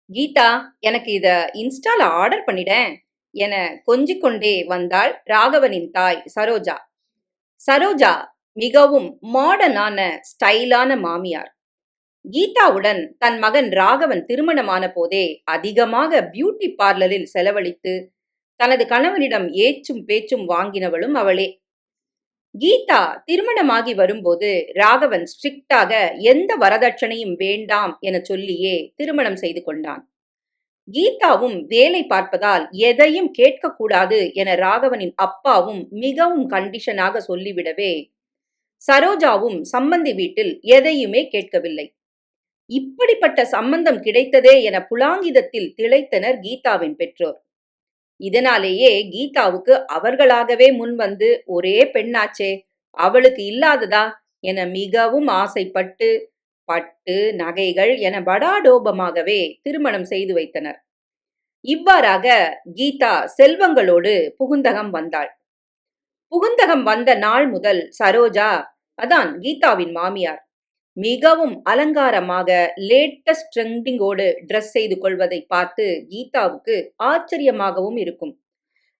கீதா, எனக்கு இத இன்ஸ்டால ஆர்டர் பண்ணிடேன் என கொஞ்சிக் கொண்டே வந்தாள் ராகவனின் தாய் சரோஜா. சரோஜா மிகவும் மாடர்னான ஸ்டைலான மாமியார். கீதாவுடன் தன் மகன் ராகவன் திருமணமான போதே அதிகமாக பியூட்டி பார்லரில் செலவழித்து தனது கணவனிடம் ஏச்சும் பேச்சும் வாங்கினவளும் அவளே. கீதா திருமணமாகி வரும்போது ராகவன் ஸ்ட்ரிக்டாக எந்த வரதட்சணையும் வேண்டாம் என சொல்லியே திருமணம் செய்து கொண்டான். கீதாவும் வேலை பார்ப்பதால் எதையும் கேட்கக்கூடாது என ராகவனின் அப்பாவும் மிகவும் கண்டிஷனாக சொல்லிவிடவே சரோஜாவும் சம்பந்தி வீட்டில் எதையுமே கேட்கவில்லை. இப்படிப்பட்ட சம்பந்தம் கிடைத்ததே என புலாங்கிதத்தில் திளைத்தனர் கீதாவின் பெற்றோர். இதனாலேயே கீதாவுக்கு அவர்களாகவே முன்வந்து ஒரே பெண்ணாச்சே, அவளுக்கு இல்லாததா என மிகவும் ஆசைப்பட்டு பட்டு நகைகள் என படாடோபமாகவே திருமணம் செய்து வைத்தனர். இவ்வாறாக கீதா செல்வங்களோடு புகுந்தகம் வந்தாள். புகுந்தகம் வந்த நாள் முதல் சரோஜா, அதான் கீதாவின் மாமியார், மிகவும் அலங்காரமாக லேட்டஸ்ட் ட்ரெண்டிங்கோடு ட்ரெஸ் செய்து கொள்வதை பார்த்து கீதாவுக்கு ஆச்சரியமாகவும் இருக்கும்.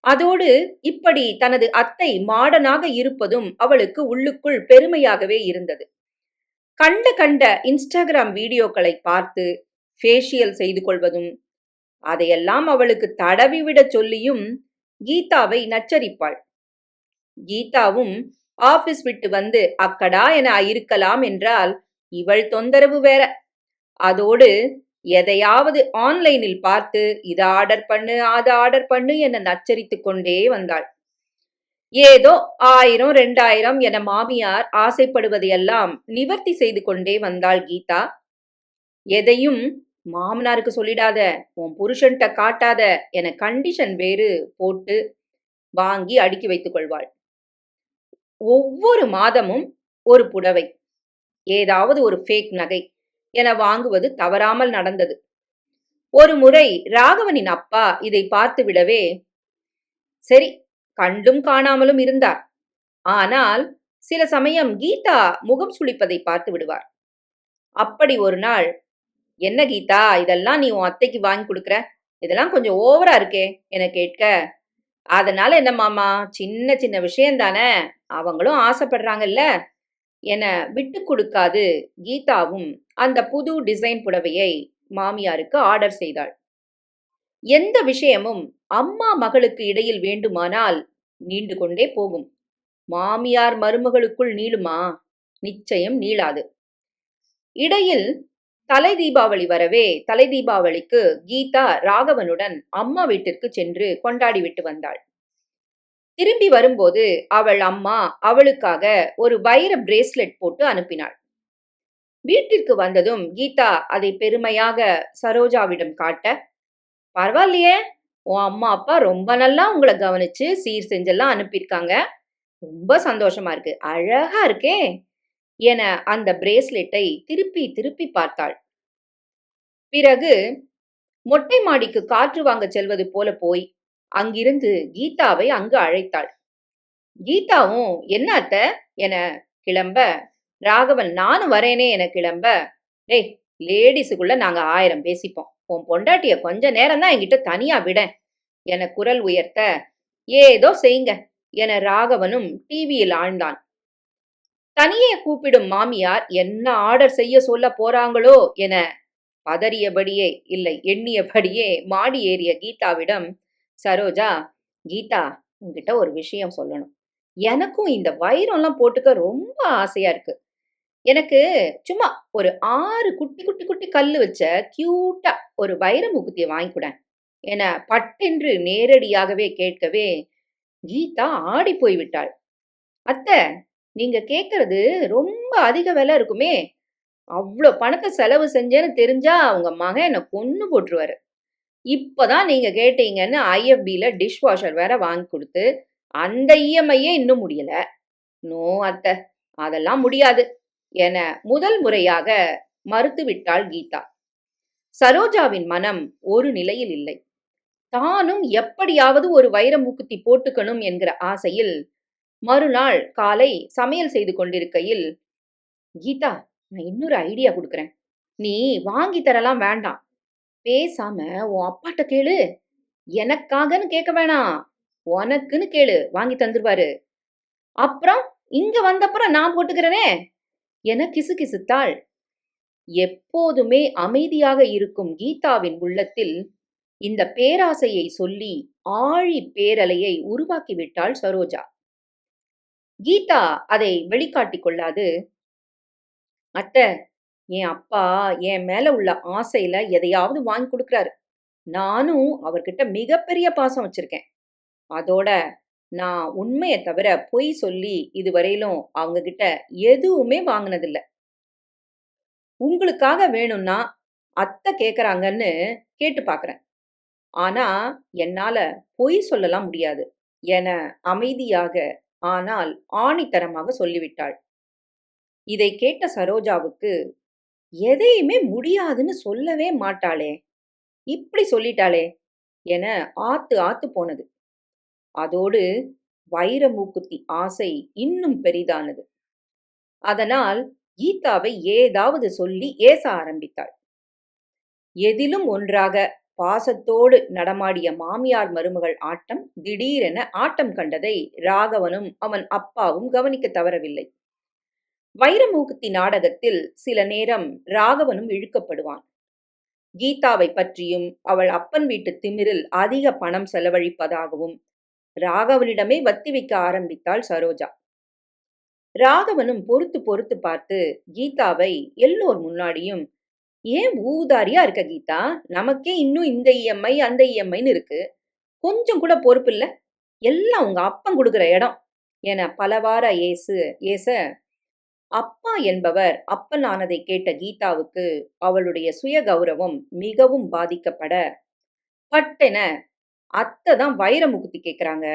அதோடு இப்படி தனது அத்தை மாடனாக இருப்பதும் அவளுக்கு உள்ளுக்குள் பெருமையாகவே இருந்தது. கண்ட கண்ட இன்ஸ்டாகிராம் வீடியோக்களை பார்த்து ஃபேஷியல் செய்து கொள்வதும் அதையெல்லாம் அவளுக்கு தடவிவிடச் சொல்லியும் கீதாவை நச்சரிப்பாள். கீதாவும் ஆபீஸ் விட்டு வந்து அக்கடா என இருக்கலாம் என்றால் இவள் தொந்தரவு வேற. அதோடு எதையாவது ஆன்லைனில் பார்த்து இதை ஆர்டர் பண்ணு அதை ஆர்டர் பண்ணு என நச்சரித்துக் கொண்டே வந்தாள். ஏதோ 1000 2000 என மாமியார் ஆசைப்படுவதையெல்லாம் நிவர்த்தி செய்து கொண்டே வந்தாள் கீதா. எதையும் மாமனாருக்கு சொல்லிடாத, உன் புருஷன்ட்ட காட்டாத என கண்டிஷன் வேறு போட்டு வாங்கி அடுக்கி வைத்துக் கொள்வாள். ஒவ்வொரு மாதமும் ஒரு புடவை, ஏதாவது ஒரு ஃபேக் நகை என வாங்குவது தவறாமல் நடந்தது. ஒரு முறை ராகவனின் அப்பா இதை பார்த்து விடவே, சரி, கண்டும் காணாமலும் இருந்தார். ஆனால் சில சமயம் கீதா முகம் சுளிப்பதை பார்த்து விடுவார். அப்படி ஒரு நாள், என்ன கீதா, இதெல்லாம் நீ உன் அத்தைக்கு வாங்கி கொடுக்குற, இதெல்லாம் கொஞ்சம் ஓவரா இருக்கே என கேட்க, அதனால என்ன மாமா, சின்ன சின்ன விஷயம்தானே, அவங்களும் ஆசைப்படுறாங்கல்ல என விட்டு கொடுக்காது கீதாவும் அந்த புது டிசைன் புடவையை மாமியாருக்கு ஆர்டர் செய்தாள். எந்த விஷயமும் அம்மா மகளுக்கு இடையில் வேண்டுமானால் நீண்டு கொண்டே போகும். மாமியார் மருமகளுக்குள் நீளுமா? நிச்சயம் நீளாது. இடையில் தலை தீபாவளி வரவே, தலை தீபாவளிக்கு கீதா ராகவனுடன் அம்மா வீட்டிற்கு சென்று கொண்டாடி விட்டு வந்தாள். திரும்பி வரும்போது அவள் அம்மா அவளுக்காக ஒரு வைர பிரேஸ்லெட் போட்டு அனுப்பினாள். வீட்டிற்கு வந்ததும் கீதா அதை பெருமையாக சரோஜாவிடம் காட்ட, பரவாயில்லையே, உன் அம்மா அப்பா ரொம்ப நல்லா உங்களை கவனிச்சு சீர் செஞ்செல்லாம் அனுப்பியிருக்காங்க, ரொம்ப சந்தோஷமா இருக்கு, அழகா இருக்கே என அந்த பிரேஸ்லெட்டை திருப்பி திருப்பி பார்த்தாள். பிறகு மொட்டை மாடிக்கு காற்று வாங்க செல்வது போல போய் அங்கிருந்து கீதாவை அங்கு அழைத்தாள். கீதாவும் என்ன அத்த என கிளம்ப, ராகவன் நானும் வரேனே என கிளம்ப, டேய், லேடிஸுக்குள்ள நாங்க 1000 பேசிப்போம், உன் பொண்டாட்டிய கொஞ்ச நேரம் தான் என்கிட்ட தனியா விட என குரல் உயர்த்த, ஏதோ செய்யுங்க என ராகவனும் டிவியில் ஆழ்ந்தான். தனியே கூப்பிடும் மாமியார் என்ன ஆர்டர் செய்ய சொல்ல போறாங்களோ என பதறியபடியே, இல்லை எண்ணியபடியே மாடி ஏறிய கீதாவிடம் சரோஜா, கீதா, உன்கிட்ட ஒரு விஷயம் சொல்லணும், எனக்கும் இந்த வைரம்லாம் போட்டுக்க ரொம்ப ஆசையா இருக்கு, எனக்கு சும்மா ஒரு 6 குட்டி குட்டி குட்டி கல்லு வச்ச கியூட்டா ஒரு வைர மூக்குத்தியை வாங்கிக்கூட என பட்டென்று நேரடியாகவே கேட்கவே கீதா ஆடி போய்விட்டாள். அத்தை, நீங்க கேட்கறது ரொம்ப அதிக விலை இருக்குமே, அவ்வளோ பணத்தை செலவு செஞ்சேன்னு தெரிஞ்சா உங்க மகன் என்னை கொன்னு போட்டுருவாரு. இப்பதான் நீங்க கேட்டீங்கன்னு ஐஎஃப்பில டிஷ் வாஷர் வேற வாங்கி கொடுத்து அந்த இஎம்ஐயே இன்னும் முடியல. நோ அத்தை, அதெல்லாம் முடியாது என முதல் முறையாக மறுத்துவிட்டாள் கீதா. சரோஜாவின் மனம் ஒரு நிலையில் இல்லை. தானும் எப்படியாவது ஒரு வைர மூக்குத்தி போட்டுக்கணும் என்கிற ஆசையில் மறுநாள் காலை சமையல் செய்து கொண்டிருக்கையில், கீதா, நான் இன்னொரு ஐடியா கொடுக்குறேன், நீ வாங்கி தரலாம் வேண்டாம், பேசாம உன் அப்பாட்ட கேளு. எனக்காகன்னு கேட்க வேணாம். உனக்குன்னு கேளு. வாங்கி தந்துருவாரு. அப்புறம் இங்க வந்தப்புறம் நான் போட்டுக்கிறனே என கிசுகிசுத்தாள். எப்போதுமே அமைதியாக இருக்கும் கீதாவின் உள்ளத்தில் இந்த பேராசையை சொல்லி ஆழி பேரலையை உருவாக்கிவிட்டாள் சரோஜா. கீதா அதை வெளிக்காட்டிக் கொள்ளாது, அத்தை, என் அப்பா என் மேல உள்ள ஆசையில எதையாவது வாங்கி குடுக்குறாரு. நானும் அவர்கிட்ட மிகப்பெரிய பாசம் வச்சிருக்கேன். அதோட நான் உண்மைய தவிர பொய் சொல்லி இதுவரையிலும் அவங்க கிட்ட எதுவுமே வாங்குனதில்ல. உங்களுக்காக வேணும்னா அத்தை கேட்கறாங்கன்னு கேட்டு பார்க்கிறேன். ஆனா என்னால பொய் சொல்லலாம் முடியாது என அமைதியாக ஆனால் ஆணித்தரமாக சொல்லிவிட்டாள். இதை கேட்ட சரோஜாவுக்கு எதையுமே முடியாதுன்னு சொல்லவே மாட்டாளே, இப்படி சொல்லிட்டாளே என ஆத்து ஆத்து போனது. அதோடு வைர மூக்குத்தி ஆசை இன்னும் பெரிதானது. அதனால் கீதாவை ஏதாவது சொல்லி ஏச ஆரம்பித்தாள். எதிலும் ஒன்றாக பாசத்தோடு நடமாடிய மாமியார் மருமகள் ஆட்டம் திடீரென ஆட்டம் கண்டதை ராகவனும் அவன் அப்பாவும் கவனிக்க தவறவில்லை. வைரமூக்குத்தி நாடகத்தில் சில நேரம் ராகவனும் இழுக்கப்படுவான். கீதாவை பற்றியும் அவள் அப்பன் வீட்டு திமிரில் அதிக பணம் செலவழிப்பதாகவும் ராகவனிடமே வத்தி வைக்க ஆரம்பித்தாள் சரோஜா. ராகவனும் பொறுத்து பொறுத்து பார்த்து கீதாவை எல்லோர் முன்னாடியும், ஏன் ஊதாரியா இருக்க கீதா, நமக்கே இன்னும் இந்த இஎம்ஐ அந்த இஎம்ஐன்னு இருக்கு, கொஞ்சம் கூட பொறுப்பு இல்ல, எல்லாம் உங்க அப்பன் கொடுக்கிற இடம் என பலவார ஏச அப்பா என்பவர் அப்பன் ஆனதை கேட்ட கீதாவுக்கு அவளுடைய சுய கௌரவம் மிகவும் பாதிக்கப்பட, பட்டென அத்தை தான் வைர முகுத்தி கேட்கிறாங்க,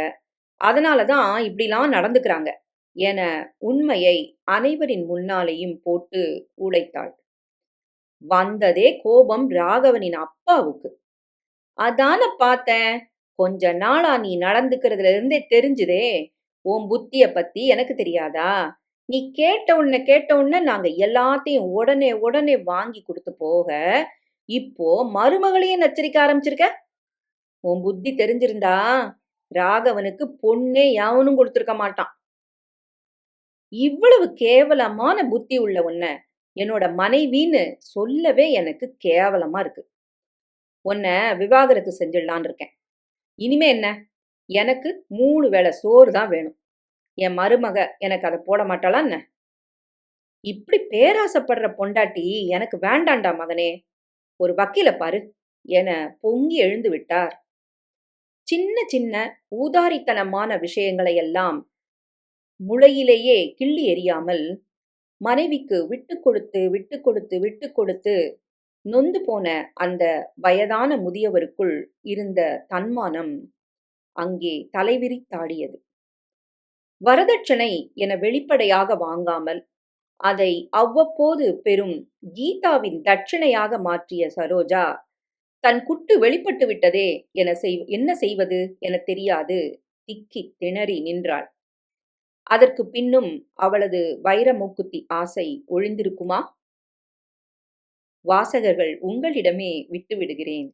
அதனாலதான் இப்படிலாம் நடந்துக்கிறாங்க என உண்மையை அனைவரின் முன்னாலேயும் போட்டு உடைத்தாள். வந்ததே கோபம் ராகவனின் அப்பாவுக்கு. அதான பார்த்தேன், கொஞ்ச நாளா நீ நடந்துக்கிறதுல இருந்தே தெரிஞ்சுதே, உன் புத்திய பத்தி எனக்கு தெரியாதா, நீ கேட்ட உடனே நாங்க எல்லாத்தையும் உடனே உடனே வாங்கி கொடுத்து போக இப்போ மருமகளையும் நச்சரிக்க ஆரம்பிச்சிருக்க. உன் புத்தி தெரிஞ்சிருந்தா ராகவனுக்கு பொண்ணே எவனும் கொடுத்திருக்க மாட்டான். இவ்வளவு கேவலமான புத்தி உள்ள உன்ன என்னோட மனைவின்னு சொல்லவே எனக்கு கேவலமா இருக்கு. உன்னை விவாகரத்து செஞ்சிடலான் இருக்கேன். இனிமே என்ன, எனக்கு 3 வேளை சோறு தான் வேணும். என் மருமக எனக்கு அதை போட மாட்டாளா என்ன? இப்படி பேராசைப்படுற பொண்டாட்டி எனக்கு வேண்டாண்டா மகனே, ஒரு வக்கீல பாரு என பொங்கி எழுந்து விட்டார். சின்ன சின்ன ஊதாரித்தனமான விஷயங்களை எல்லாம் முளையிலேயே கிள்ளி எறியாமல் மனைவிக்கு விட்டு கொடுத்து விட்டு கொடுத்து விட்டு கொடுத்து நொந்து போன அந்த வயதான முதியவருக்குள் இருந்த தன்மானம் அங்கே தலைவிரித்தாடியது. வரதட்சணை என வெளிப்படையாக வாங்காமல் அதை அவ்வப்போது பெறும் கீதாவின் தட்சிணையாக மாற்றிய சரோஜா தன் குட்டு வெளிப்பட்டு விட்டதே என்ன செய்வது என தெரியாது திக்கி திணறி நின்றாள். அதற்கு பின்னும் அவளது வைர மூக்குத்தி ஆசை ஒழிந்திருக்குமா? வாசகர்கள் உங்களிடமே விட்டு விடுகிறேன்.